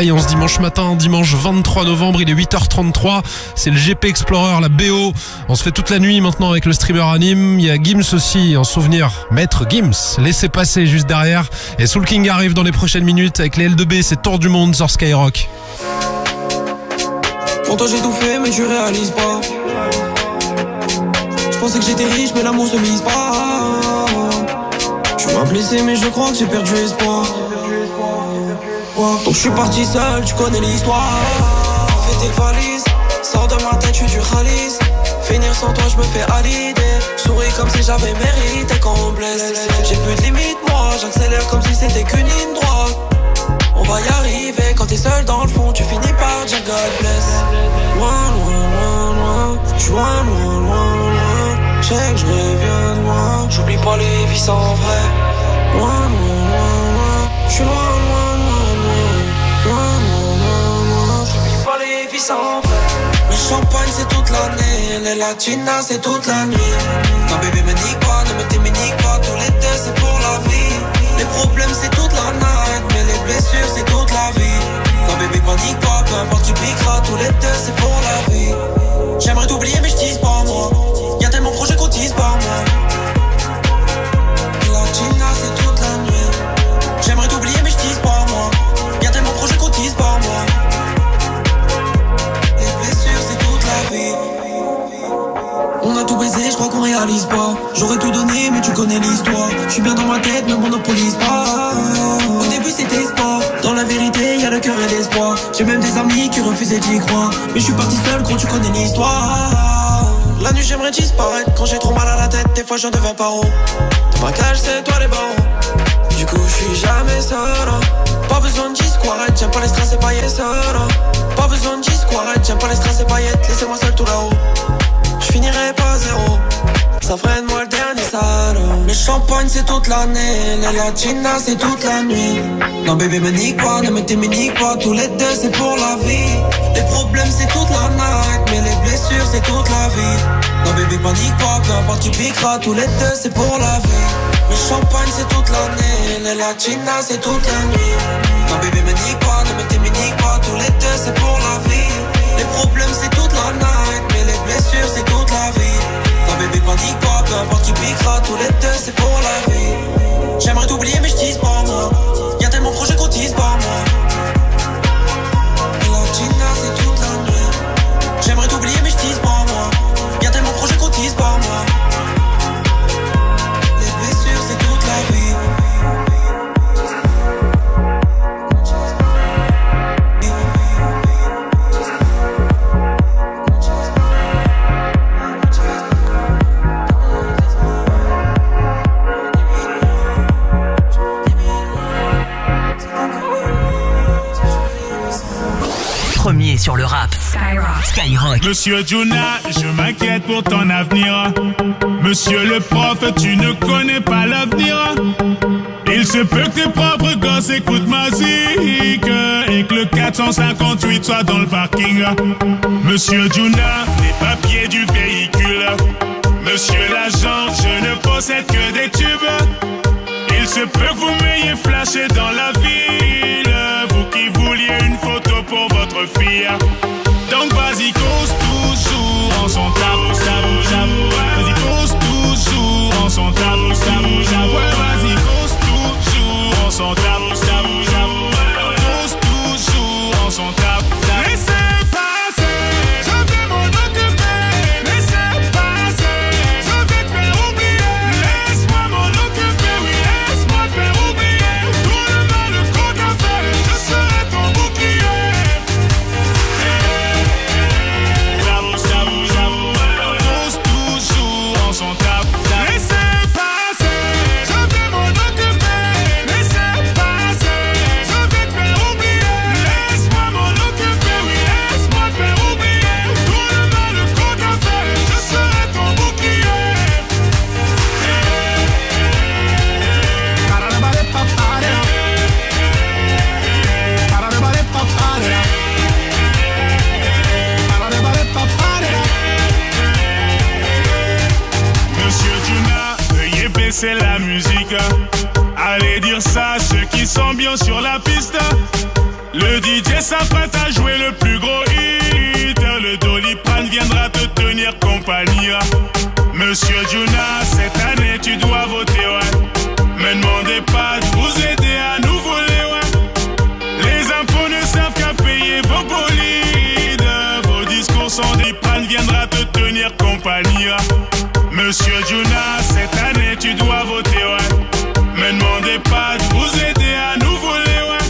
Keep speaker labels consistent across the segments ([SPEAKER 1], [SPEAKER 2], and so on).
[SPEAKER 1] Et on se dimanche matin, dimanche 23 novembre, il est 8h33, c'est le GP Explorer, la BO. On se fait toute la nuit maintenant avec le streamer anime. Il y a Gims aussi, en souvenir, Maître Gims, laissez passer juste derrière. Et Soul King arrive dans les prochaines minutes avec les L2B, c'est Tour du Monde sur Skyrock.
[SPEAKER 2] Pour toi j'ai tout fait mais tu réalises pas. Je pensais que j'étais riche mais l'amour se mise pas. Tu m'as blessé mais je crois que j'ai perdu espoir. Donc je suis parti seul, tu connais l'histoire. Fais tes valises, sors de ma tête, je suis du Khalis. Finir sans toi, je me fais à l'idée. Souris comme si j'avais mérité qu'on me blesse. J'ai plus de limite, moi, j'accélère comme si c'était qu'une ligne droite. On va y arriver, quand t'es seul dans le fond, tu finis par dire God bless. Loin, loin, loin, loin, j'suis loin, loin, loin, loin. J'sais que je reviens de loin, j'oublie pas les vies sans vrai. Loin, loin, loin, loin, j'suis loin, loin. Le champagne c'est toute l'année, les latinas c'est toute la nuit. Non bébé me nique pas, ne me t'éminique pas, tous les deux c'est pour la vie. Les problèmes c'est toute la night, mais les blessures c'est toute la vie. Non bébé panique pas, peu importe tu piqueras, tous les deux c'est pour la vie. J'aimerais t'oublier mais je tease pas moi, y'a tellement de projets qu'on tease par moi. Les latinas c'est toute la nuit. J'aimerais t'oublier mais je tease pas moi, y'a tellement de projets qu'on tease par moi. On a tout baisé, je crois qu'on réalise pas. J'aurais tout donné, mais tu connais l'histoire. Je suis bien dans ma tête, ne monopolise pas. Au début c'était sport, dans la vérité y'a le cœur et l'espoir. J'ai même des amis qui refusaient d'y croire. Mais je suis parti seul, quand tu connais l'histoire. La nuit j'aimerais disparaître, quand j'ai trop mal à la tête. Des fois j'en deviens paro. Dans ma cage c'est toi les barreaux. Du coup je suis jamais seul. Pas besoin de disquarette, j'aime pas les strass et paillettes seul. Pas besoin de disquarette, j'aime pas les strass et paillettes. Laissez-moi seul tout là-haut. Je finirai pas zéro, ça ferait de moi le dernier sale. Le champagne c'est toute l'année, les latinas c'est toute la nuit. Non bébé me nique pas, ne me t'éminique pas, tous les deux c'est pour la vie. Les problèmes c'est toute la night, mais les blessures c'est toute la vie. Non bébé panique pas, peu importe tu piqueras, tous les deux c'est pour la vie. Le champagne c'est toute l'année, les latinas c'est toute la nuit. Non bébé me nique pas, ne me t'éminique pas, tous les deux c'est pour la vie. Les problèmes c'est toute la night, mais les blessures c'est toute la vie. Non bébé panique pas, peu importe tu piqueras, tous les deux c'est pour la vie. J'aimerais t'oublier mais je tease pas moi, y'a tellement de projets qu'on tease par moi. La Gina c'est toute la nuit. J'aimerais t'oublier mais je tease pas moi, y'a tellement de projets qu'on tease par moi. Les blessures c'est toute la vie.
[SPEAKER 3] Premier sur le rap. Skyrock.
[SPEAKER 4] Monsieur Juna, je m'inquiète pour ton avenir. Monsieur le prof, tu ne connais pas l'avenir. Il se peut que tes propres gosses écoutent ma zik et que le 458 soit dans le parking. Monsieur Juna, les papiers du véhicule. Monsieur l'agent, je ne possède que des tubes. Il se peut que vous m'ayez flashé dans la ville, vous qui vouliez une photo pour votre fille. Donc vas-y, cause toujours en son tabou, tabou, tabou. Vas-y, cause toujours en son tabou, tabou, tabou. Ouais, vas-y, cause toujours en son tabou, tabou, tabou. Cause toujours en son tabou, tabou. Laissez passer, je vais m'en occuper. Laissez passer, je vais te faire oublier. Laisse-moi m'en occuper, oui, laisse-moi te faire oublier. Tout le mal qu'on t'a fait, je serai ton bouclier. Tabou, tabou, tabou. Pose toujours en son tabou. Laissez passer, je vais m'en occuper. Laissez passer, je vais te faire oublier. Laisse-moi m'en occuper, oui, laisse-moi te faire oublier. Tout le mal qu'on t'a fait, je serai ton bouclier. Monsieur Juna, veuillez baisser la musique. Allez dire ça à ceux qui sont bien sur la piste. Le DJ s'apprête à jouer le plus gros hit. Le Doliprane viendra te tenir compagnie. Monsieur Jonas, cette année tu dois voter, ouais. Me demandez pas de vous aider à nous voler, ouais. Les impôts ne servent qu'à payer vos bolides. Vos discours sans Doliprane viendra te tenir compagnie. Monsieur Jonas, cette année tu dois voter, ouais. Me demandez pas de vous aider à nous voler, ouais.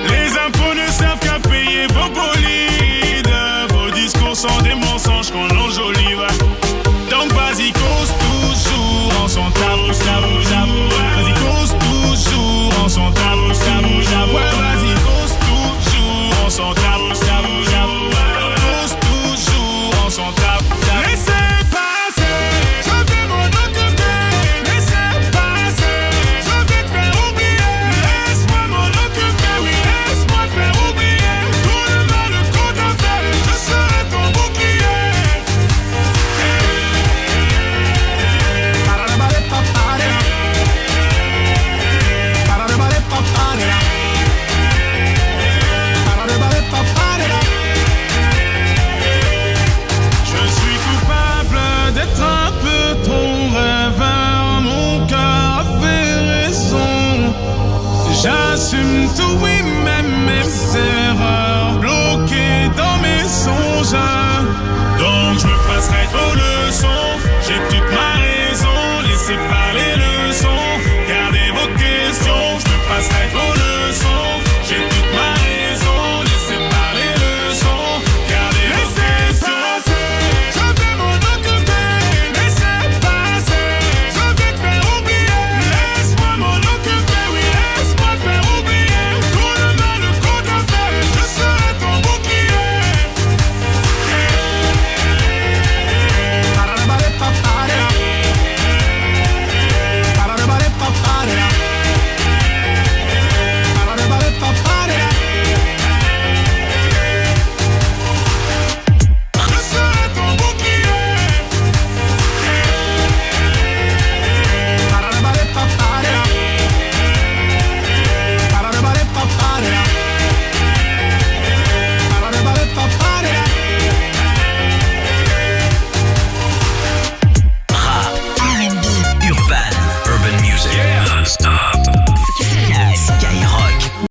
[SPEAKER 4] Les impôts ne servent qu'à payer vos bolides. Vos discours sont des mensonges qu'on enjolive. Donc vas-y, cause toujours, on s'en tape, j'avoue, j'avoue. Vas-y, cause toujours, on s'en tape, j'avoue, j'avoue. Vas-y, cause toujours, on s'en tape, j'avoue, j'avoue. Cause toujours, on s'en tape, j'avoue. Laissez passer, je vais m'en occuper. Laissez passer, je vais te faire oublier. Laisse-moi m'en occuper, oui, laisse-moi te faire oublier. Tout le mal qu'on t'a fait, je serai ton bouclier. Je suis coupable d'être un peu trop rêveur. Mon cœur avait raison. J'assume tout, oui, même mes erreurs. Bloqué dans mes songes.